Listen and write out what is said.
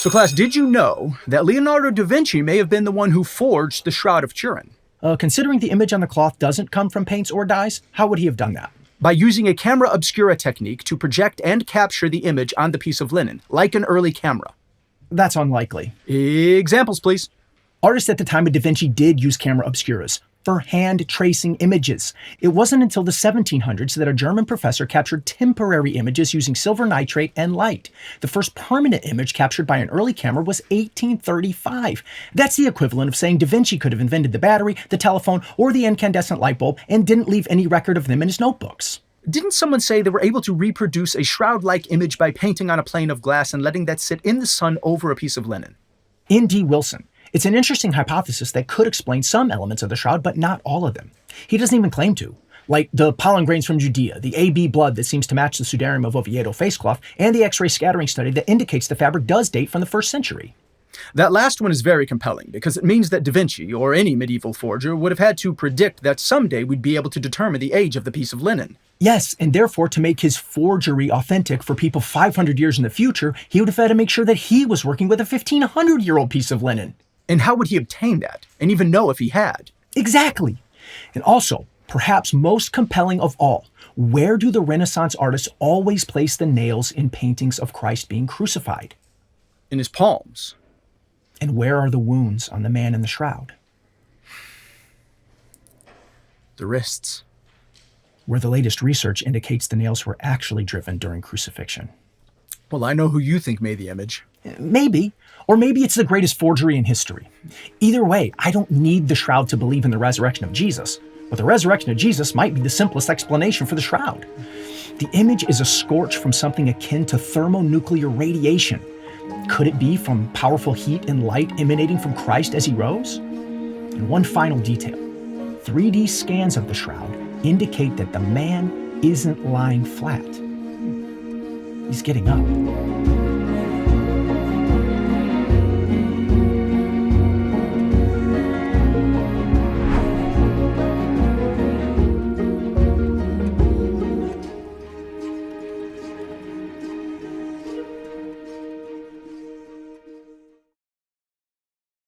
So class, did you know that Leonardo da Vinci may have been the one who forged the Shroud of Turin? Considering the image on the cloth doesn't come from paints or dyes, how would he have done that? By using a camera obscura technique to project and capture the image on the piece of linen, like an early camera. That's unlikely. Examples, please. Artists at the time of Da Vinci did use camera obscuras for hand tracing images. It wasn't until the 1700s that a German professor captured temporary images using silver nitrate and light. The first permanent image captured by an early camera was 1835. That's the equivalent of saying Da Vinci could have invented the battery, the telephone, or the incandescent light bulb and didn't leave any record of them in his notebooks. Didn't someone say they were able to reproduce a shroud-like image by painting on a plane of glass and letting that sit in the sun over a piece of linen? N.D. Wilson. It's an interesting hypothesis that could explain some elements of the shroud, but not all of them. He doesn't even claim to. Like the pollen grains from Judea, the AB blood that seems to match the Sudarium of Oviedo face cloth, and the X-ray scattering study that indicates the fabric does date from the 1st century. That last one is very compelling because it means that Da Vinci, or any medieval forger, would have had to predict that someday we'd be able to determine the age of the piece of linen. Yes, and therefore to make his forgery authentic for people 500 years in the future, he would have had to make sure that he was working with a 1,500-year-old piece of linen. And how would he obtain that, and even know if he had? Exactly. And also, perhaps most compelling of all, where do the Renaissance artists always place the nails in paintings of Christ being crucified? In his palms. And where are the wounds on the man in the shroud? The wrists. Where the latest research indicates the nails were actually driven during crucifixion. Well, I know who you think made the image. Maybe. Or maybe it's the greatest forgery in history. Either way, I don't need the shroud to believe in the resurrection of Jesus. But the resurrection of Jesus might be the simplest explanation for the shroud. The image is a scorch from something akin to thermonuclear radiation. Could it be from powerful heat and light emanating from Christ as he rose? And one final detail. 3D scans of the shroud indicate that the man isn't lying flat. He's getting up.